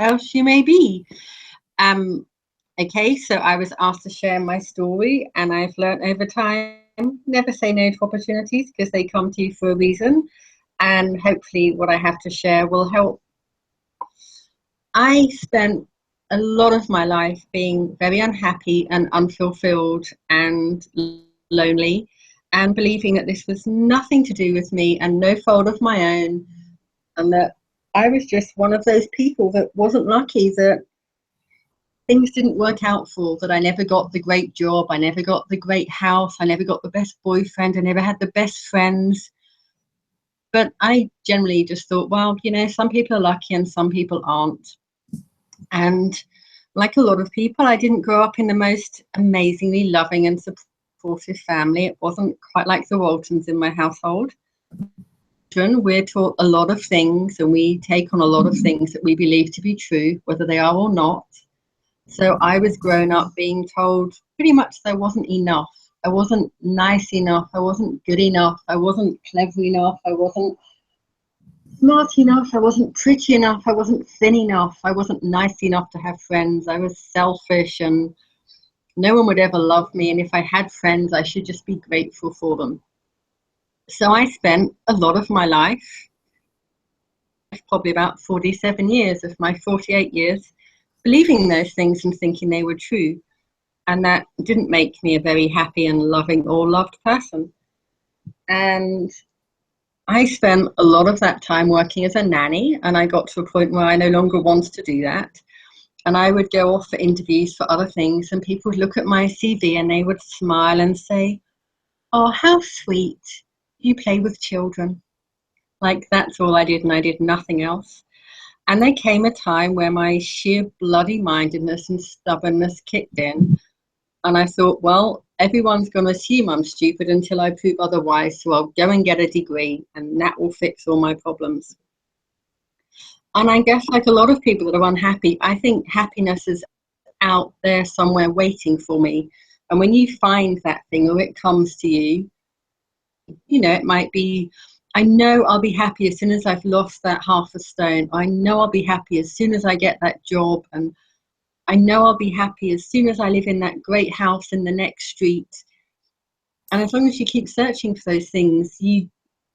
else you may be. Okay, so I was asked to share my story, and I've learned over time, never say no to opportunities because they come to you for a reason. And hopefully what I have to share will help. I spent a lot of my life being very unhappy and unfulfilled and lonely, and believing that this was nothing to do with me and no fault of my own, and that I was just one of those people that wasn't lucky, that things didn't work out for, that I never got the great job, I never got the great house, I never got the best boyfriend, I never had the best friends. But I generally just thought, well, you know, some people are lucky and some people aren't. And like a lot of people, I didn't grow up in the most amazingly loving and supportive family. It wasn't quite like the Waltons in my household. We're taught a lot of things, and we take on a lot of things that we believe to be true, whether they are or not. So I was grown up being told pretty much there wasn't enough. I wasn't nice enough. I wasn't good enough. I wasn't clever enough. I wasn't smart enough. I wasn't pretty enough. I wasn't thin enough. I wasn't nice enough to have friends. I was selfish, and no one would ever love me. And if I had friends, I should just be grateful for them. So I spent a lot of my life, probably about 47 years of my 48 years, believing those things and thinking they were true. And that didn't make me a very happy and loving or loved person. And I spent a lot of that time working as a nanny, and I got to a point where I no longer wanted to do that. And I would go off for interviews for other things, and people would look at my CV and they would smile and say, "Oh, how sweet, you play with children." Like, that's all I did, and I did nothing else. And there came a time where my sheer bloody mindedness and stubbornness kicked in. And I thought, well, everyone's going to assume I'm stupid until I prove otherwise, so I'll go and get a degree, and that will fix all my problems. And I guess, like a lot of people that are unhappy, I think happiness is out there somewhere waiting for me. And when you find that thing, or it comes to you, you know, it might be, I know I'll be happy as soon as I've lost that half a stone. I know I'll be happy as soon as I get that job, and I know I'll be happy as soon as I live in that great house in the next street. And as long as you keep searching for those things, you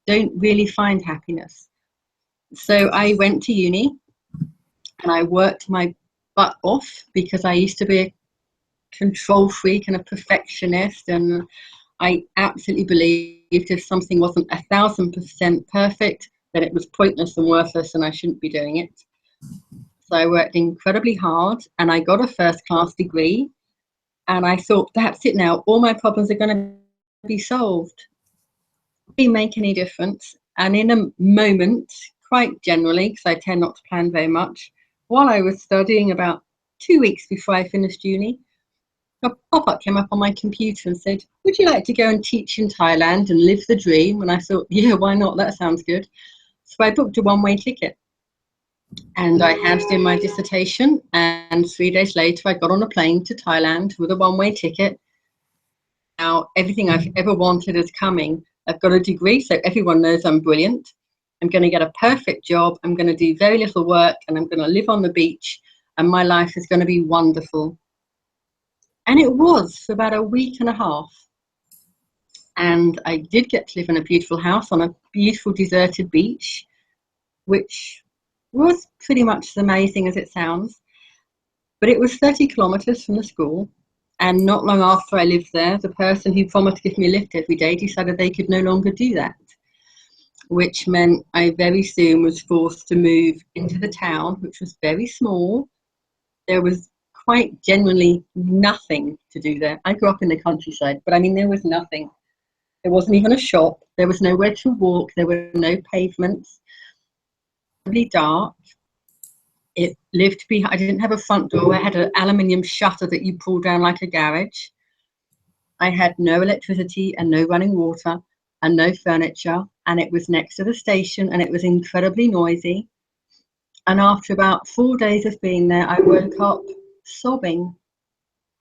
don't really find happiness. So I went to uni, and I worked my butt off because I used to be a control freak and a perfectionist, and I absolutely believed if something wasn't 1,000% perfect, then it was pointless and worthless, and I shouldn't be doing it. So I worked incredibly hard, and I got a first-class degree, and I thought, that's it now, all my problems are going to be solved. It didn't make any difference. And in a moment, quite generally, because I tend not to plan very much, while I was studying, about 2 weeks before I finished uni, a pop-up came up on my computer and said, "Would you like to go and teach in Thailand and live the dream?" And I thought, yeah, why not? That sounds good. So I booked a one-way ticket, and I handed in my dissertation, and 3 days later I got on a plane to Thailand with a one-way ticket. Now everything I've ever wanted is coming. I've got a degree, so everyone knows I'm brilliant. I'm going to get a perfect job. I'm going to do very little work, and I'm going to live on the beach, and my life is going to be wonderful. And it was for about a week and a half. And I did get to live in a beautiful house on a beautiful deserted beach, which was pretty much as amazing as it sounds. But it was 30 kilometers from the school. And not long after I lived there, the person who promised to give me a lift every day decided they could no longer do that, which meant I very soon was forced to move into the town, which was very small. There was quite genuinely nothing to do there. I grew up in the countryside, but I mean, there was nothing. There wasn't even a shop. There was nowhere to walk. There were no pavements. Really dark. It lived behind. I didn't have a front door. I had an aluminium shutter that you pull down like a garage. I had no electricity and no running water and no furniture. And it was next to the station, and it was incredibly noisy. And after about 4 days of being there, I woke up sobbing,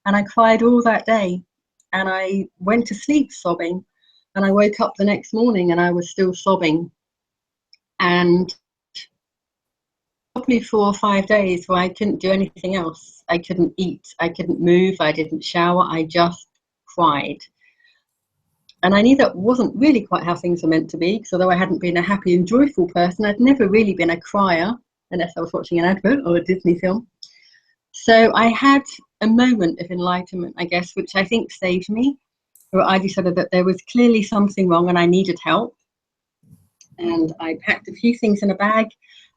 and I cried all that day, and I went to sleep sobbing, and I woke up the next morning and I was still sobbing. And probably 4 or 5 days where I couldn't do anything else. I couldn't eat, I couldn't move, I didn't shower, I just cried. And I knew that wasn't really quite how things were meant to be, because although I hadn't been a happy and joyful person, I'd never really been a crier, unless I was watching an advert or a Disney film. So I had a moment of enlightenment, I guess, which I think saved me, where I decided that there was clearly something wrong and I needed help. And I packed a few things in a bag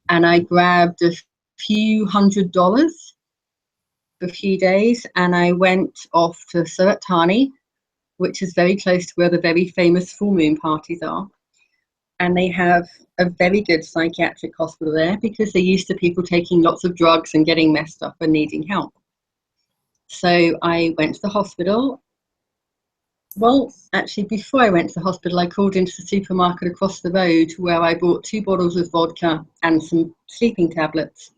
and I grabbed a few $100 for a few days, and I went off to Suburban, which is very close to where the very famous full moon parties are. And they have a very good psychiatric hospital there because they're used to people taking lots of drugs and getting messed up and needing help. So I went to the hospital. Well, actually, before I went to the hospital, I called into the supermarket across the road where I bought 2 bottles of vodka and some sleeping tablets.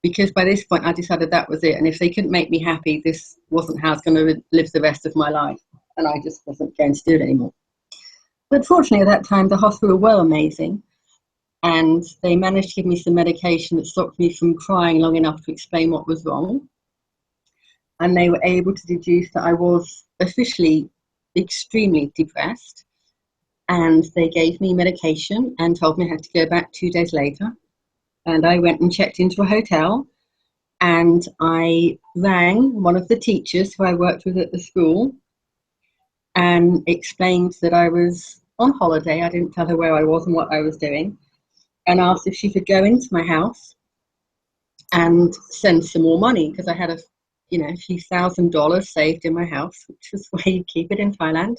Because by this point, I decided that was it. And if they couldn't make me happy, this wasn't how I was going to live the rest of my life. And I just wasn't going to do it anymore. But fortunately, at that time, the hospital were amazing. And they managed to give me some medication that stopped me from crying long enough to explain what was wrong. And they were able to deduce that I was officially extremely depressed. And they gave me medication and told me I had to go back 2 days later. And I went and checked into a hotel, and I rang one of the teachers who I worked with at the school and explained that I was on holiday. I didn't tell her where I was and what I was doing, and asked if she could go into my house and send some more money, because I had a few $1,000s saved in my house, which was where you keep it in Thailand.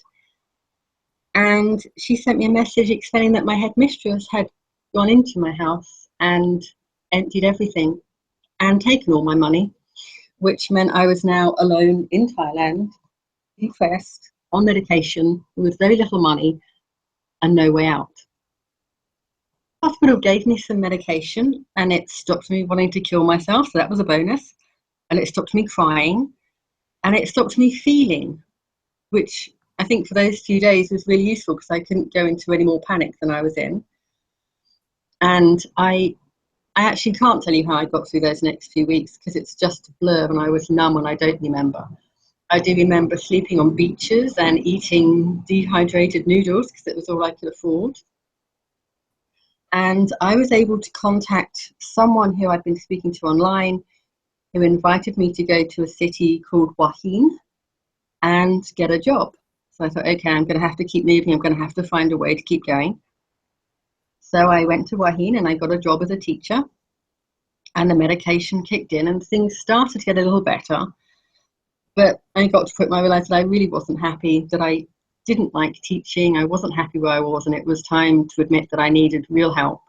And she sent me a message explaining that my headmistress had gone into my house and emptied everything and taken all my money, which meant I was now alone in Thailand, depressed, on medication, with very little money and no way out. The hospital gave me some medication and it stopped me wanting to kill myself, so that was a bonus. And it stopped me crying and it stopped me feeling, which I think for those few days was really useful because I couldn't go into any more panic than I was in. And I actually can't tell you how I got through those next few weeks because it's just a blur and I was numb and I don't remember. I do remember sleeping on beaches and eating dehydrated noodles because it was all I could afford. And I was able to contact someone who I'd been speaking to online who invited me to go to a city called W.O.R.K.S and get a job. So I thought, okay, I'm going to have to keep moving. I'm going to have to find a way to keep going. So I went to W.O.R.K.S and I got a job as a teacher. And the medication kicked in and things started to get a little better. But I got to a point where I realized that I really wasn't happy, that I didn't like teaching. I wasn't happy where I was, and it was time to admit that I needed real help.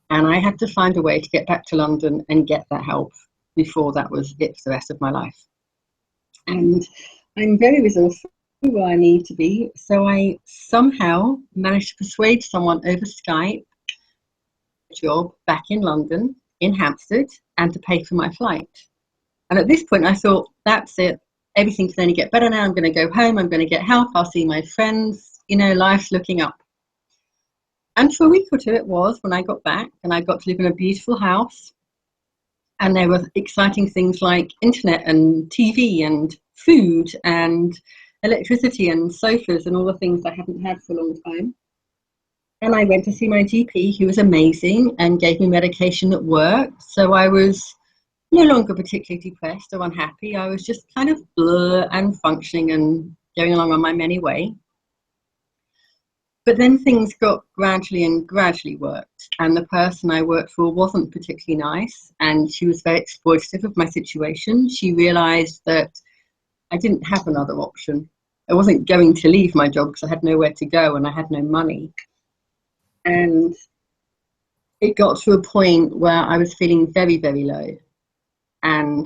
And I had to find a way to get back to London and get that help before that was it for the rest of my life. And I'm very resourceful where I need to be. So I somehow managed to persuade someone over Skype a job back in London, in Hampstead, and to pay for my flight. And at this point I thought, that's it, everything can only get better now. I'm going to go home, I'm going to get help, I'll see my friends, life's looking up. And for a week or two it was when I got back, and I got to live in a beautiful house, and there were exciting things like internet and TV and food and electricity and sofas and all the things I hadn't had for a long time. And I went to see my GP, who was amazing and gave me medication that worked. So I was no longer particularly depressed or unhappy. I was just kind of blur and functioning and going along on my merry way. But then things got gradually worked. And the person I worked for wasn't particularly nice. And she was very exploitative of my situation. She realized that I didn't have another option. I wasn't going to leave my job because I had nowhere to go and I had no money. And it got to a point where I was feeling very, very low. And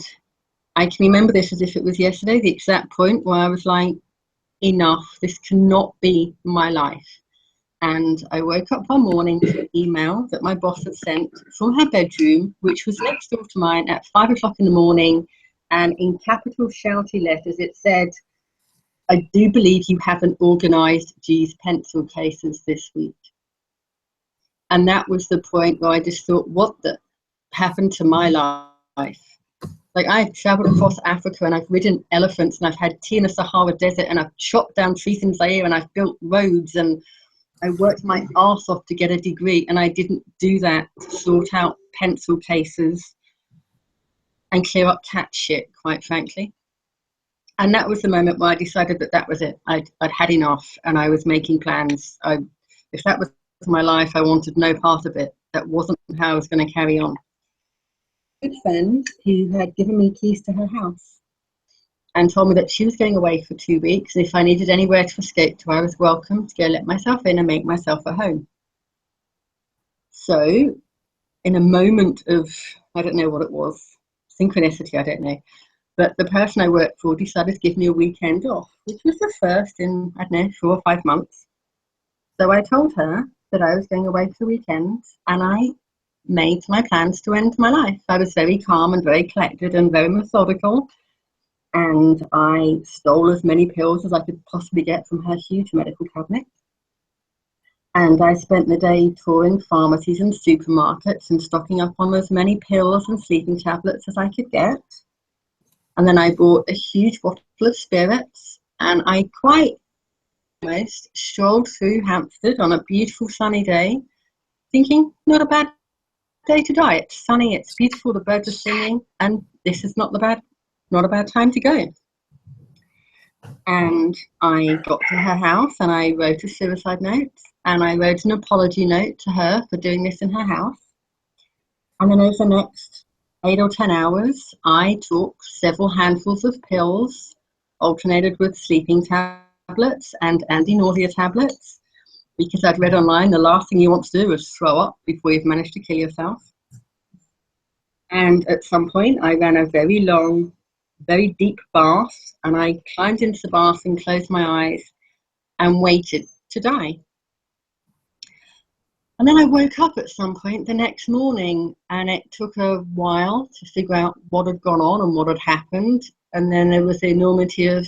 I can remember this as if it was yesterday, the exact point where I was like, enough, this cannot be my life. And I woke up one morning to an email that my boss had sent from her bedroom, which was next door to mine at 5 o'clock in the morning. And in capital shouty letters, it said, I do believe you haven't organised G's pencil cases this week. And that was the point where I just thought, what the happened to my life? Like, I've traveled across Africa and I've ridden elephants and I've had tea in the Sahara Desert and I've chopped down trees in Zaire and I've built roads and I worked my arse off to get a degree, and I didn't do that to sort out pencil cases and clear up cat shit, quite frankly. And that was the moment where I decided that that was it. I'd had enough, and I was making plans. If that was my life, I wanted no part of it. That wasn't how I was going to carry on. A good friend who had given me keys to her house and told me that she was going away for 2 weeks. If I needed anywhere to escape to, I was welcome to go let myself in and make myself at home. So, in a moment of, I don't know what it was, synchronicity, I don't know, but the person I worked for decided to give me a weekend off, which was the first in, I don't know, 4 or 5 months. So I told her that I was going away for the weekend, and I made my plans to end my life. I was very calm and very collected and very methodical, and I stole as many pills as I could possibly get from her huge medical cabinet. And I spent the day touring pharmacies and supermarkets and stocking up on as many pills and sleeping tablets as I could get. And then I bought a huge bottle of spirits, and I quite almost strolled through Hampstead on a beautiful sunny day, thinking, not a bad day to die. It's sunny, it's beautiful, the birds are singing, and this is not a bad time to go. And I got to her house and I wrote a suicide note, and I wrote an apology note to her for doing this in her house. And then over the next 8 or 10 hours, I took several handfuls of pills, alternated with sleeping tablets and anti-nausea tablets, because I'd read online the last thing you want to do is throw up before you've managed to kill yourself. And at some point, I ran a very long, very deep bath, and I climbed into the bath and closed my eyes and waited to die. And then I woke up at some point the next morning, and it took a while to figure out what had gone on and what had happened. And then there was the enormity of,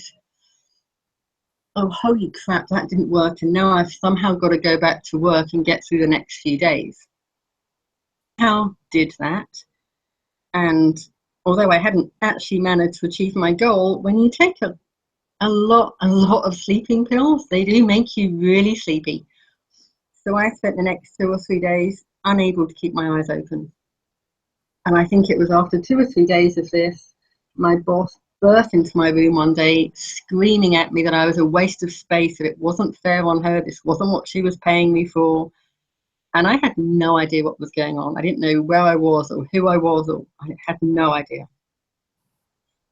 oh, holy crap, that didn't work. And now I've somehow got to go back to work and get through the next few days. How did that? And although I hadn't actually managed to achieve my goal, when you take a lot of sleeping pills, they do make you really sleepy. So I spent the next 2 or 3 days unable to keep my eyes open. And I think it was after 2 or 3 days of this, my boss burst into my room one day screaming at me that I was a waste of space, that it wasn't fair on her, this wasn't what she was paying me for. And I had no idea what was going on. I didn't know where I was or who I was, or I had no idea.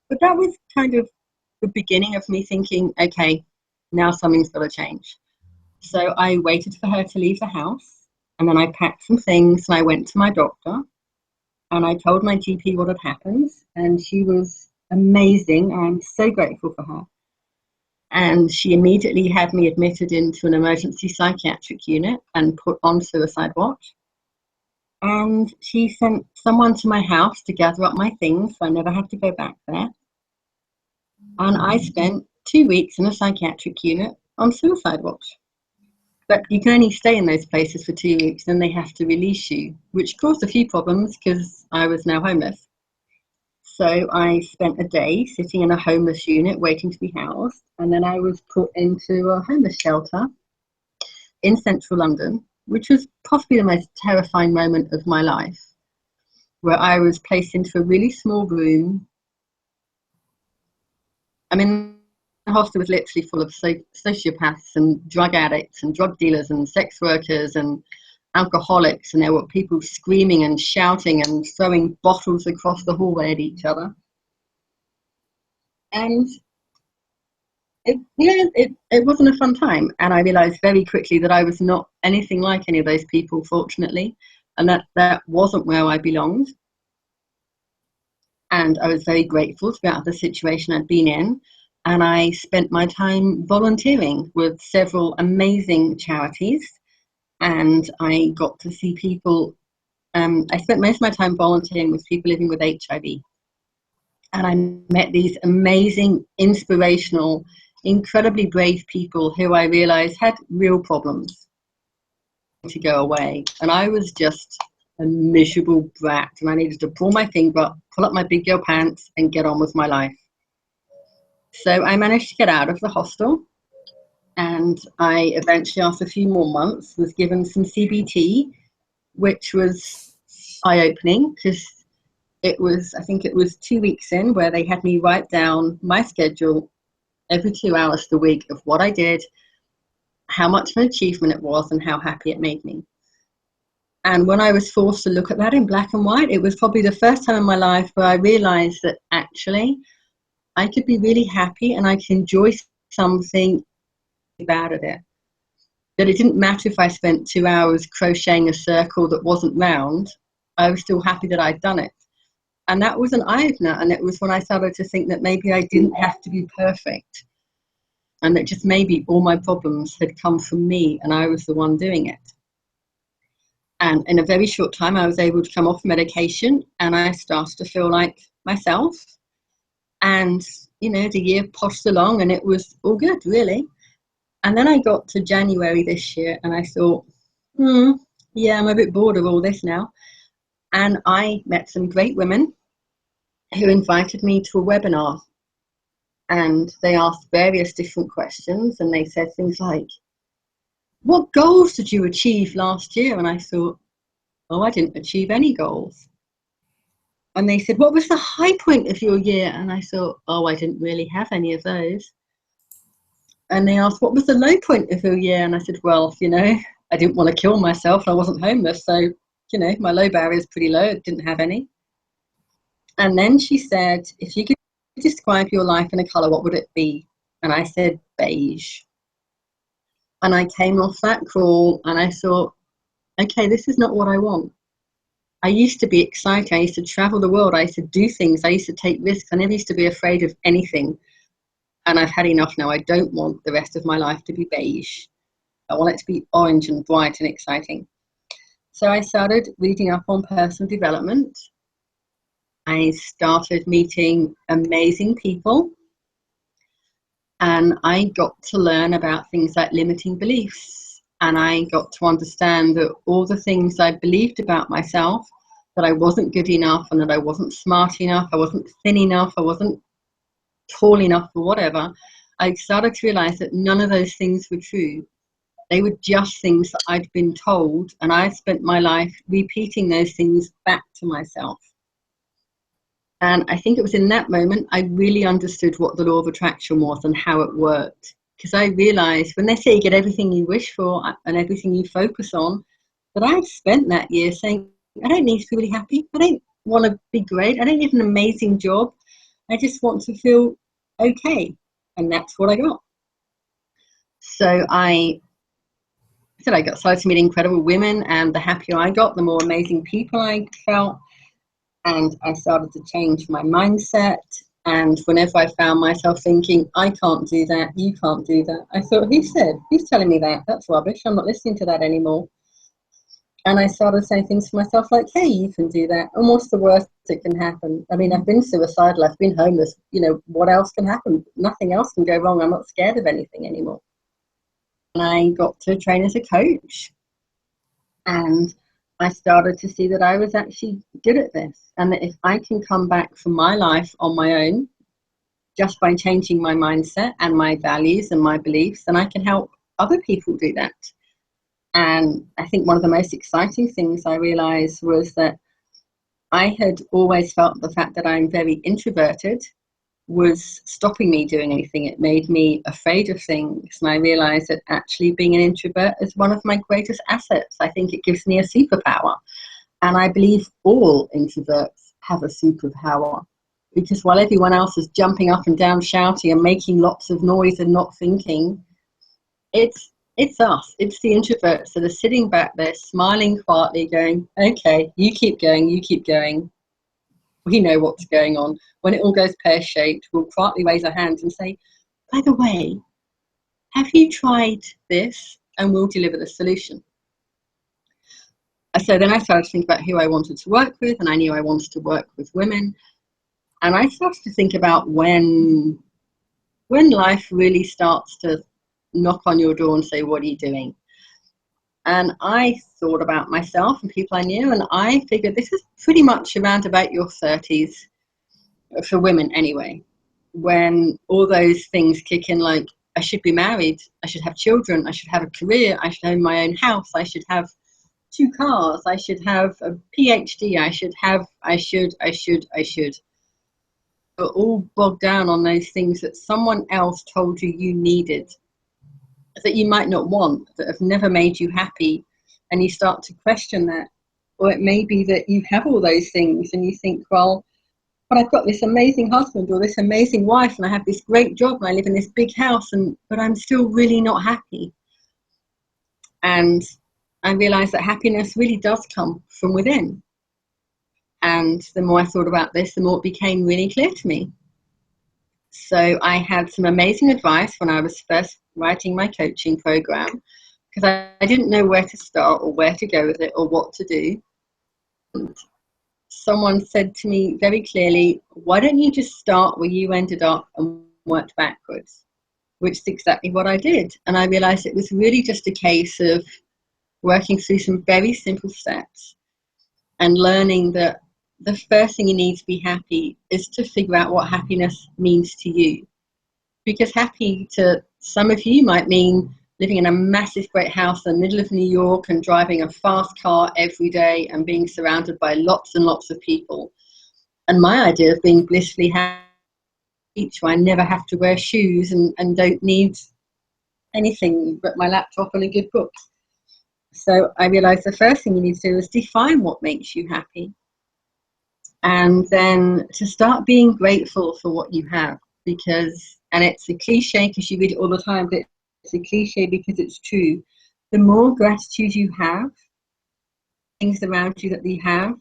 But that was kind of the beginning of me thinking, okay, now something's got to change. So I waited for her to leave the house, and then I packed some things and I went to my doctor and I told my GP what had happened, and she was amazing. I'm so grateful for her. And she immediately had me admitted into an emergency psychiatric unit and put on suicide watch. And she sent someone to my house to gather up my things, so I never had to go back there. And I spent 2 weeks in a psychiatric unit on suicide watch. But you can only stay in those places for 2 weeks, then they have to release you, which caused a few problems because I was now homeless. So I spent a day sitting in a homeless unit waiting to be housed, and then I was put into a homeless shelter in central London, which was possibly the most terrifying moment of my life, where I was placed into a really small room. I mean, the hostel was literally full of sociopaths and drug addicts and drug dealers and sex workers and alcoholics, and there were people screaming and shouting and throwing bottles across the hallway at each other. And it wasn't a fun time, and I realized very quickly that I was not anything like any of those people, fortunately, and that wasn't where I belonged. And I was very grateful to be out of the situation I'd been in, and I spent my time volunteering with several amazing charities, and I got to see people. I spent most of my time volunteering with people living with HIV, and I met these amazing, inspirational, incredibly brave people who I realized had real problems. to go away. And I was just a miserable brat, and I needed to pull my finger up, pull up my big girl pants, and get on with my life. So I managed to get out of the hostel, and I eventually, after a few more months, was given some CBT, which was eye-opening, because I think it was 2 weeks in, where they had me write down my schedule every 2 hours of the week of what I did, how much of an achievement it was, and how happy it made me. And when I was forced to look at that in black and white, it was probably the first time in my life where I realized that actually I could be really happy and I could enjoy something bad at it. That it didn't matter if I spent 2 hours crocheting a circle that wasn't round, I was still happy that I'd done it. And that was an eye-opener. And it was when I started to think that maybe I didn't have to be perfect, and that just maybe all my problems had come from me and I was the one doing it. And in a very short time, I was able to come off medication, and I started to feel like myself. And, the year pushed along and it was all good, really. And then I got to January this year and I thought, yeah, I'm a bit bored of all this now. And I met some great women who invited me to a webinar. And they asked various different questions, and they said things like, what goals did you achieve last year? And I thought, I didn't achieve any goals. And they said, what was the high point of your year? And I thought, I didn't really have any of those. And they asked, what was the low point of your year? And I said, well, I didn't want to kill myself. I wasn't homeless. So, my low barrier is pretty low. I didn't have any. And then she said, if you could describe your life in a color, what would it be? And I said, beige. And I came off that crawl and I thought, okay, this is not what I want. I used to be excited. I used to travel the world. I used to do things. I used to take risks. I never used to be afraid of anything. And I've had enough now. I don't want the rest of my life to be beige. I want it to be orange and bright and exciting. So I started reading up on personal development. I started meeting amazing people. And I got to learn about things like limiting beliefs. And I got to understand that all the things I believed about myself, that I wasn't good enough and that I wasn't smart enough, I wasn't thin enough, I wasn't tall enough or whatever, I started to realize that none of those things were true. They were just things that I'd been told, and I spent my life repeating those things back to myself. And I think it was in that moment I really understood what the law of attraction was and how it worked. Because I realized when they say you get everything you wish for and everything you focus on, that I'd spent that year saying, I don't need to be really happy. I don't want to be great. I don't need an amazing job. I just want to feel okay. And that's what I got. So I got started to meet incredible women, and the happier I got, the more amazing people I felt. And I started to change my mindset. And whenever I found myself thinking, I can't do that, you can't do that, I thought, who's telling me that? That's rubbish. I'm not listening to that anymore. And I started saying things to myself like, hey, you can do that. And what's the worst that can happen? I mean, I've been suicidal, I've been homeless. What else can happen? Nothing else can go wrong. I'm not scared of anything anymore. And I got to train as a coach. And I started to see that I was actually good at this, and that if I can come back from my life on my own, just by changing my mindset and my values and my beliefs, then I can help other people do that. And I think one of the most exciting things I realized was that I had always felt the fact that I'm very introverted was stopping me doing anything. It made me afraid of things. And I realized that actually being an introvert is one of my greatest assets. I think it gives me a superpower. And I believe all introverts have a superpower, because while everyone else is jumping up and down, shouting and making lots of noise and not thinking, it's us. It's the introverts that are sitting back there smiling quietly going, okay, you keep going, you keep going. We know what's going on. When it all goes pear-shaped, we'll quietly raise our hands and say, by the way, have you tried this? And we'll deliver the solution. So then I started to think about who I wanted to work with, and I knew I wanted to work with women. And I started to think about when life really starts to knock on your door and say, what are you doing? And I thought about myself and people I knew, and I figured this is pretty much around about your 30s, for women anyway, when all those things kick in, like, I should be married, I should have children, I should have a career, I should own my own house, I should have 2 cars, I should have a PhD, I should. But all bogged down on those things that someone else told you needed, that you might not want, that have never made you happy, and you start to question that. Or it may be that you have all those things and you think, well, but I've got this amazing husband or this amazing wife, and I have this great job, and I live in this big house, but I'm still really not happy. And I realized that happiness really does come from within. And the more I thought about this, the more it became really clear to me. So I had some amazing advice when I was first writing my coaching program, because I didn't know where to start or where to go with it or what to do. And someone said to me very clearly, why don't you just start where you ended up and work backwards? Which is exactly what I did. And I realized it was really just a case of working through some very simple steps and learning that the first thing you need to be happy is to figure out what happiness means to you. Because happy to some of you might mean living in a massive great house in the middle of New York and driving a fast car every day and being surrounded by lots and lots of people. And my idea of being blissfully happy, where I never have to wear shoes and don't need anything but my laptop and a good book. So I realized the first thing you need to do is define what makes you happy. And then to start being grateful for what you have, because, and it's a cliche because you read it all the time, but it's a cliche because it's true. The more gratitude you have, things around you that you have,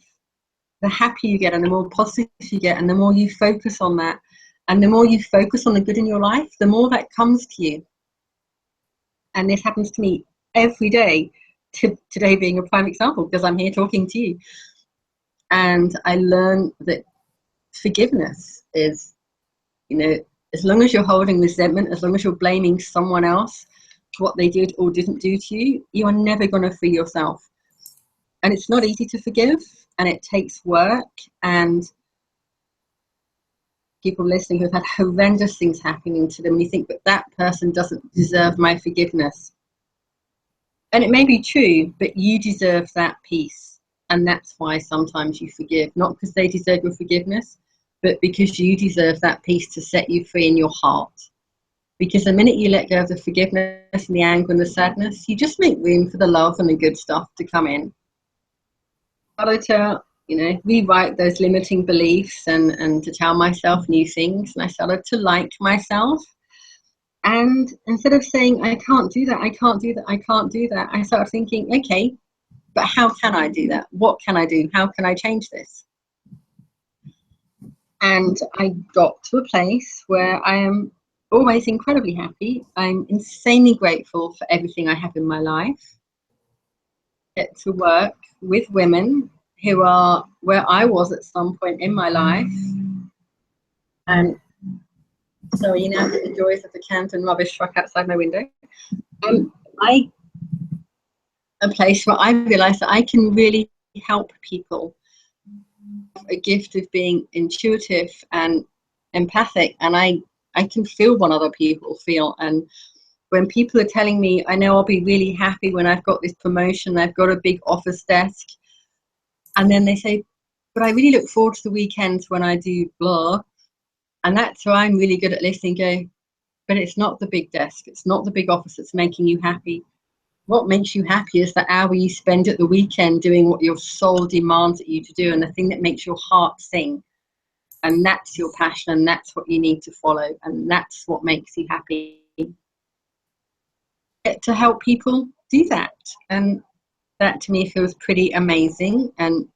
the happier you get and the more positive you get, and the more you focus on that, and the more you focus on the good in your life, the more that comes to you. And this happens to me every day, today being a prime example because I'm here talking to you. And I learned that forgiveness is, as long as you're holding resentment, as long as you're blaming someone else for what they did or didn't do to you, you are never going to free yourself. And it's not easy to forgive, and it takes work. And people listening who've had horrendous things happening to them, and you think that person doesn't deserve my forgiveness. And it may be true, but you deserve that peace. And that's why sometimes you forgive, not because they deserve your forgiveness, but because you deserve that peace to set you free in your heart. Because the minute you let go of the forgiveness and the anger and the sadness, you just make room for the love and the good stuff to come in. I started to, rewrite those limiting beliefs and to tell myself new things. And I started to like myself. And instead of saying, I can't do that, I can't do that, I can't do that, I started thinking, okay, but how can I do that? What can I do? How can I change this? And I got to a place where I am always incredibly happy. I'm insanely grateful for everything I have in my life. I get to work with women who are where I was at some point in my life. And so you now get the joys of the cans and rubbish truck outside my window. A place where I realized that I can really help people. A gift of being intuitive and empathic, and I can feel what other people feel. And when people are telling me, I know I'll be really happy when I've got this promotion, I've got a big office desk, and then they say, but I really look forward to the weekends when I do blah, and that's where I'm really good at listening, go, but it's not the big desk, it's not the big office that's making you happy. What makes you happy is the hour you spend at the weekend doing what your soul demands at you to do, and the thing that makes your heart sing. And that's your passion, and that's what you need to follow, and that's what makes you happy. Get to help people do that, and that to me feels pretty amazing. And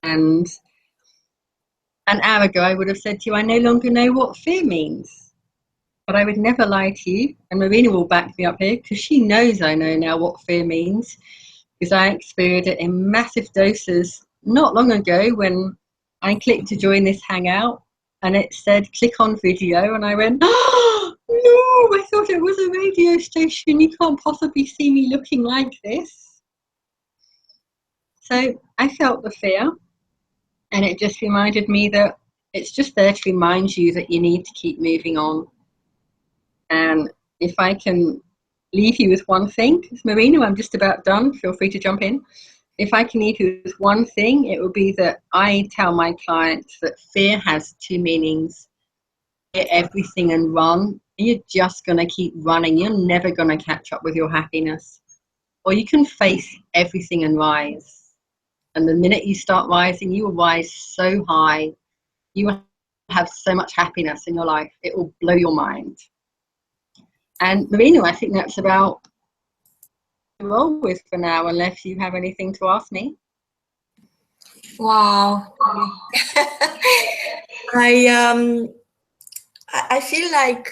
an hour ago I would have said to you, I no longer know what fear means. But I would never lie to you, and Marina will back me up here because she knows I know now what fear means, because I experienced it in massive doses not long ago when I clicked to join this hangout and it said click on video, and I went, oh, No, I thought it was a radio station. You can't possibly see me looking like this. So I felt the fear, and it just reminded me that it's just there to remind you that you need to keep moving on. And if I can leave you with one thing, Marina, I'm just about done. Feel free to jump in. If I can leave you with one thing, it would be that I tell my clients that fear has two meanings. Fear everything and run. You're just going to keep running. You're never going to catch up with your happiness. Or you can face everything and rise. And the minute you start rising, you will rise so high. You will have so much happiness in your life. It will blow your mind. And Marina, I think that's about roll with for now, unless you have anything to ask me. Wow. I feel like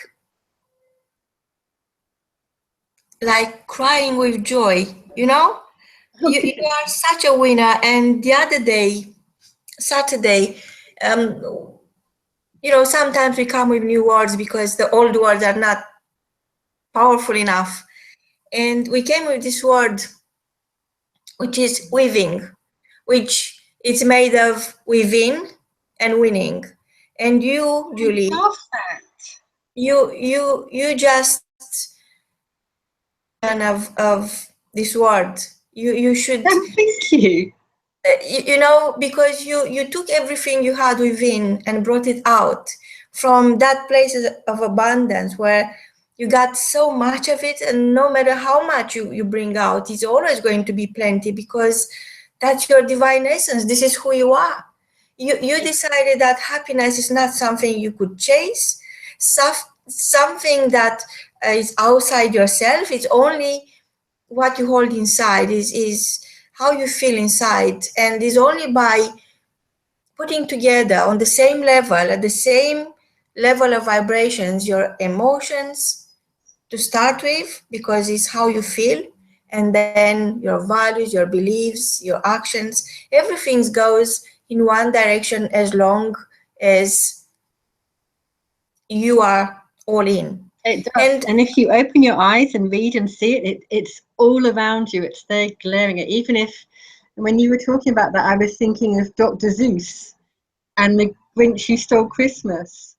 crying with joy, you know? You are such a winner. And the other day, Saturday, you know, sometimes we come with new words because the old words are not powerful enough. And we came with this word, which is weaving, which is made of within and winning. And you, Julie, you just of this word. You should. Thank you. You know, because you took everything you had within and brought it out from that place of abundance where you got so much of it, and no matter how much you bring out, it's always going to be plenty because that's your divine essence. This is who you are. You decided that happiness is not something you could chase, something that is outside yourself. It's only what you hold inside, is how you feel inside, and is only by putting together on the same level, at the same level of vibrations, your emotions to start with, because it's how you feel, and then your values, your beliefs, your actions, everything goes in one direction as long as you are all in. It does. And if you open your eyes and read and see it, it's all around you. It's there glaring. Even if, when you were talking about that, I was thinking of Dr. Seuss and the Grinch Who Stole Christmas.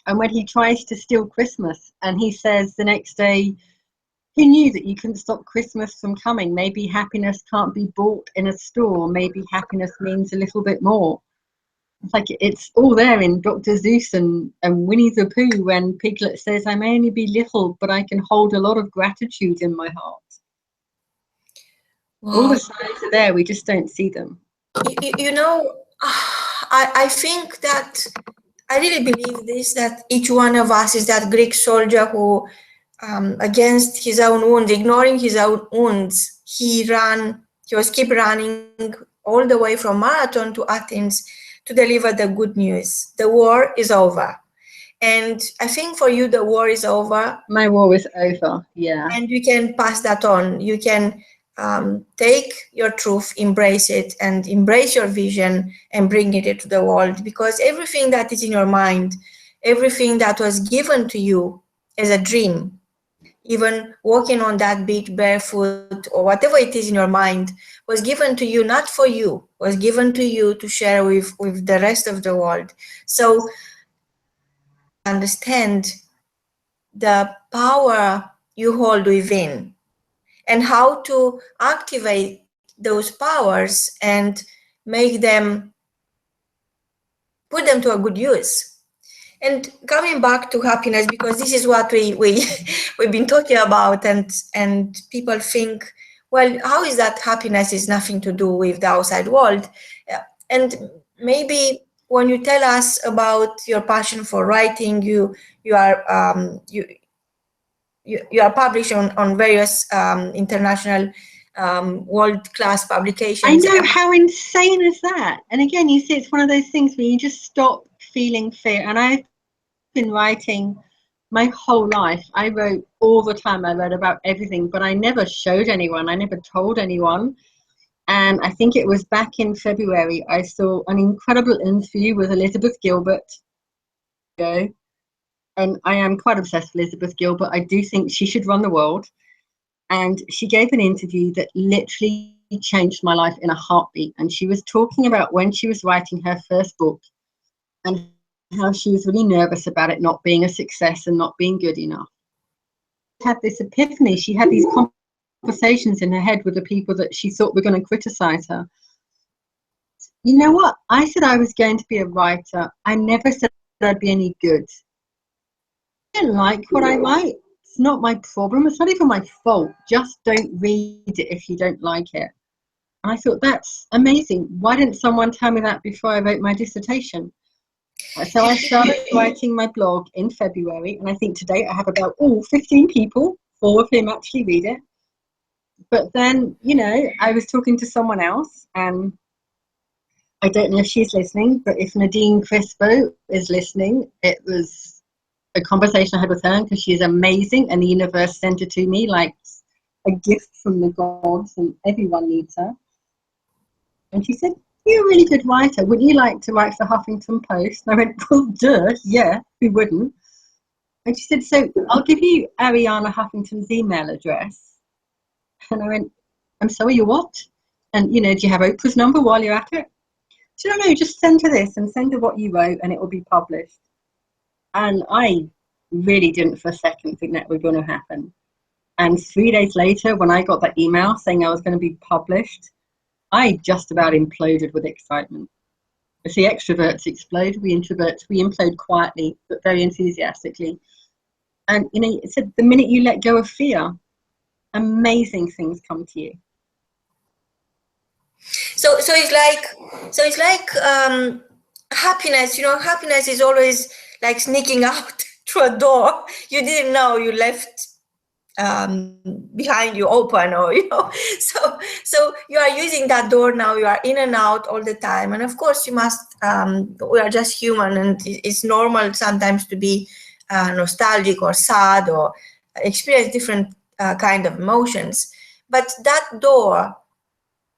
And when he tries to steal Christmas and he says the next day, who knew that you couldn't stop Christmas from coming? Maybe happiness can't be bought in a store. Maybe happiness means a little bit more. It's like it's all there in Dr. Seuss and Winnie the Pooh when Piglet says, I may only be little, but I can hold a lot of gratitude in my heart. Wow. All the signs are there, we just don't see them. You know, I think that I really believe this, that each one of us is that Greek soldier who, against his own wounds, ignoring his own wounds, he was keep running all the way from Marathon to Athens to deliver the good news. The war is over. And I think for you, the war is over. My war is over, yeah. And you can pass that on. You can take your truth, embrace it, and embrace your vision and bring it into the world, because everything that is in your mind, everything that was given to you as a dream, even walking on that beach barefoot or whatever it is in your mind, was given to you, not for you, was given to you to share with the rest of the world. So understand the power you hold within and how to activate those powers and make them, put them to a good use. And coming back to happiness, because this is what we've been talking about, and people think, well, how is that happiness is nothing to do with the outside world? And maybe when you tell us about your passion for writing, you are published on various international world-class publications. I know, how insane is that? And again, you see, it's one of those things where you just stop feeling fear. And I've been writing my whole life. I wrote all the time. I wrote about everything, but I never showed anyone. I never told anyone. And I think it was back in February, I saw an incredible interview with Elizabeth Gilbert. And I am quite obsessed with Elizabeth Gilbert. I do think she should run the world. And she gave an interview that literally changed my life in a heartbeat. And she was talking about when she was writing her first book and how she was really nervous about it not being a success and not being good enough. Had this epiphany. She had these conversations in her head with the people that she thought were going to criticize her. You know what? I said I was going to be a writer. I never said I'd be any good. I don't like what I write. It's not my problem. It's not even my fault. Just don't read it if you don't like it. And I thought, that's amazing. Why didn't someone tell me that before I wrote my dissertation? So I started writing my blog in February, and I think to date I have about 15 people, 4 of whom actually read it. But then, I was talking to someone else, and I don't know if she's listening, but if Nadine Crispo is listening, it was a conversation I had with her because she is amazing, and the universe sent her to me like a gift from the gods, and everyone needs her. And she said, "You're a really good writer. Wouldn't you like to write for Huffington Post?" And I went, "Well, duh, yeah, who wouldn't?" And she said, "So I'll give you Ariana Huffington's email address." And I went, "I'm sorry, you what? And, do you have Oprah's number while you're at it?" She said, "No, just send her this and send her what you wrote and it will be published." And I really didn't for a second think that was going to happen. And 3 days later, when I got that email saying I was going to be published, I just about imploded with excitement. As the extroverts explode, we introverts, we implode quietly, but very enthusiastically. And, it said the minute you let go of fear, amazing things come to you. So it's like happiness. Happiness is always like sneaking out through a door you didn't know you left behind you open, or so you are using that door now. You are in and out all the time, and of course you must. We are just human, and it's normal sometimes to be nostalgic or sad or experience different kind of emotions. But that door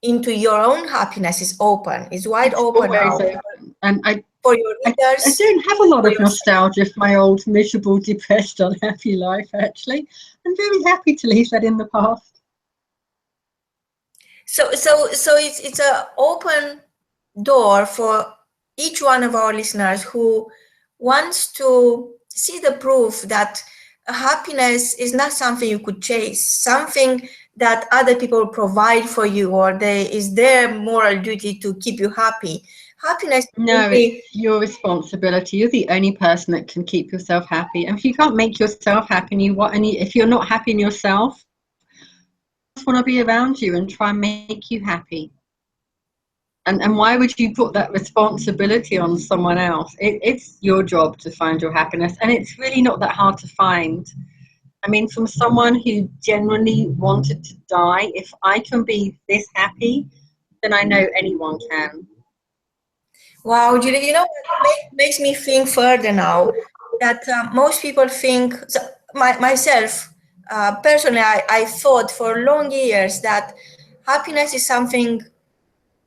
into your own happiness is open, is wide open now. Open. And for your readers, I don't have a lot of nostalgia for my old miserable, depressed, unhappy life, actually. I'm very happy to leave that in the past. So it's an open door for each one of our listeners who wants to see the proof that happiness is not something you could chase, something that other people provide for you, or is their moral duty to keep you happy. Happiness. No, it's your responsibility. You're the only person that can keep yourself happy. And if you can't make yourself happy, if you're not happy in yourself, I just want to be around you and try and make you happy. And why would you put that responsibility on someone else? It's your job to find your happiness, and it's really not that hard to find. I mean, from someone who genuinely wanted to die, if I can be this happy, then I know anyone can. Wow, Julie, it makes me think further now that most people think, so myself, personally, I thought for long years that happiness is something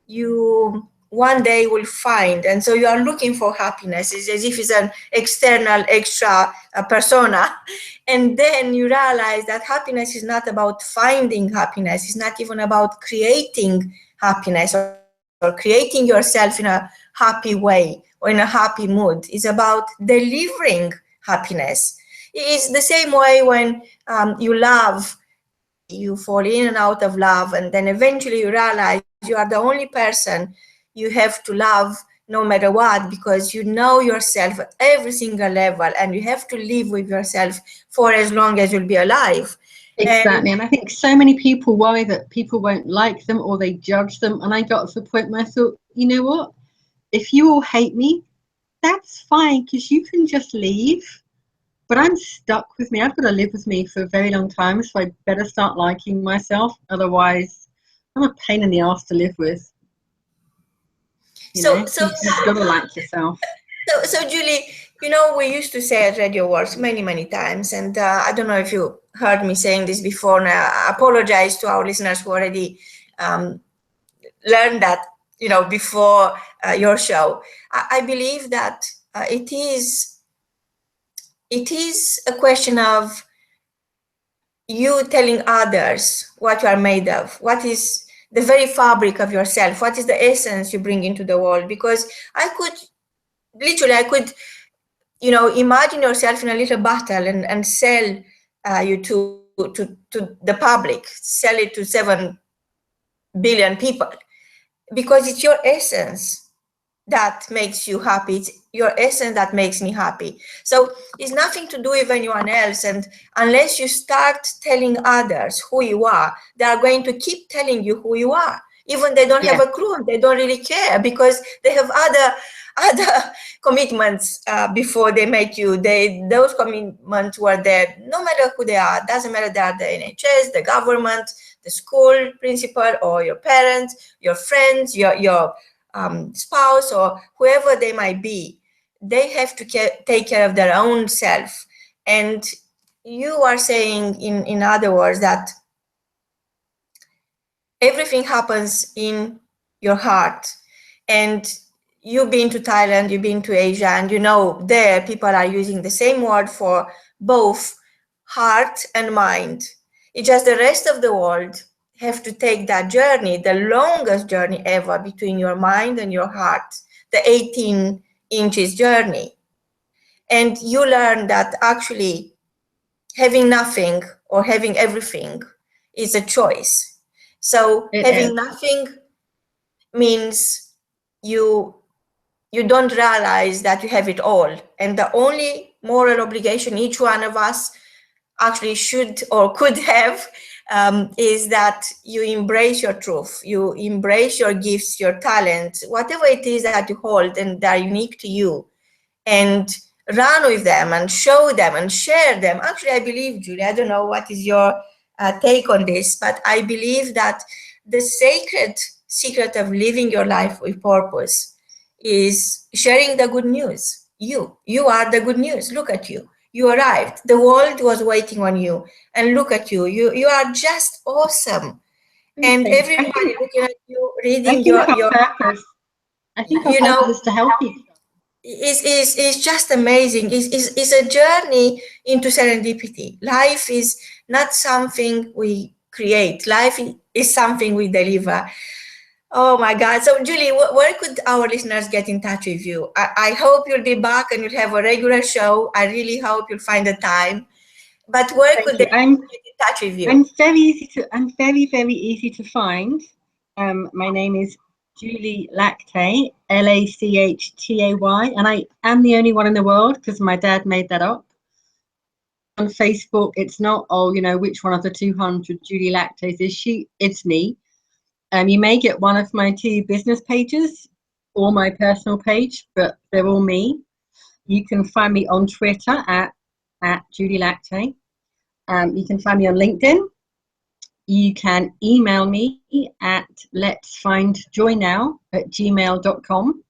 you one day will find. And so you are looking for happiness. It's as if it's an external extra persona. And then you realize that happiness is not about finding happiness. It's not even about creating happiness or creating yourself in a happy way or in a happy mood. It's about delivering happiness. It's the same way when you love, you fall in and out of love, and then eventually you realize you are the only person you have to love no matter what, because you know yourself at every single level, and you have to live with yourself for as long as you'll be alive. Exactly. And I think so many people worry that people won't like them or they judge them. And I got to the point where I thought, you know what? If you all hate me, that's fine, because you can just leave. But I'm stuck with me. I've got to live with me for a very long time, so I better start liking myself. Otherwise, I'm a pain in the ass to live with. You've got to like yourself. So Julie, we used to say at Radio W.O.R.K.S many, many times, and I don't know if you heard me saying this before, and I apologize to our listeners who already learned that, before your show. I believe that it is it is a question of you telling others what you are made of, what is the very fabric of yourself, what is the essence you bring into the world. Because I could imagine yourself in a little bottle and sell you to the public, sell it to 7 billion people, because it's your essence that makes you happy. It's your essence that makes me happy. So it's nothing to do with anyone else. And unless you start telling others who you are, they are going to keep telling you who you are. Even they don't have a clue, they don't really care, because they have other commitments before they make you. Those commitments were there, no matter who they are. Doesn't matter they are the NHS, the government, the school principal, or your parents, your friends, your spouse, or whoever they might be. They have to take care of their own self. And you are saying, in other words, that everything happens in your heart. And you've been to Thailand, you've been to Asia, and there people are using the same word for both heart and mind. It's just the rest of the world have to take that journey, the longest journey ever between your mind and your heart, the 18 inches journey. And you learn that actually having nothing or having everything is a choice. So having nothing means you don't realize that you have it all. And the only moral obligation each one of us actually should or could have is that you embrace your truth, you embrace your gifts, your talents, whatever it is that you hold and that are unique to you, and run with them and show them and share them. Actually, I believe, Julie, I don't know what is your take on this, but I believe that the sacred secret of living your life with purpose is sharing the good news. You are the good news. Look at you. You arrived. The world was waiting on you. And look at you. You are just awesome. And everybody looking at you, reading your purpose. I think our purpose is to help people. It's just amazing. It's a journey into serendipity. Life is not something we create. Life is something we deliver. Oh my God. So Julie, where could our listeners get in touch with you? I hope you'll be back and you'll have a regular show. I really hope you'll find the time. But where could they get in touch with you? I'm very, very easy to find. My name is Julie Lachtay, Lachtay, and I am the only one in the world because my dad made that up. On Facebook, it's not, which one of the 200 Julie Lachtays is she? It's me. You may get one of my 2 business pages or my personal page, but they're all me. You can find me on Twitter at Julie Lachtay. You can find me on LinkedIn. You can email me at letsfindjoynow@gmail.com.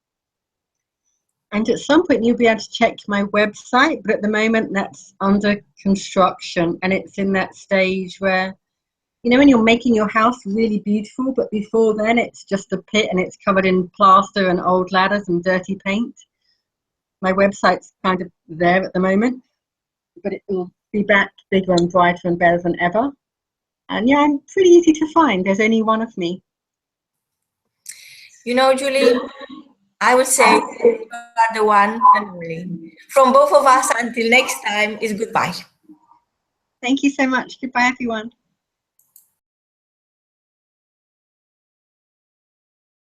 And at some point you'll be able to check my website, but at the moment that's under construction, and it's in that stage where, when you're making your house really beautiful, but before then it's just a pit and it's covered in plaster and old ladders and dirty paint. My website's kind of there at the moment, but it will be back bigger and brighter and better than ever. And yeah, I'm pretty easy to find. There's only one of me. Julie, I would say you are the one and only. From both of us, until next time, is goodbye. Thank you so much. Goodbye, everyone.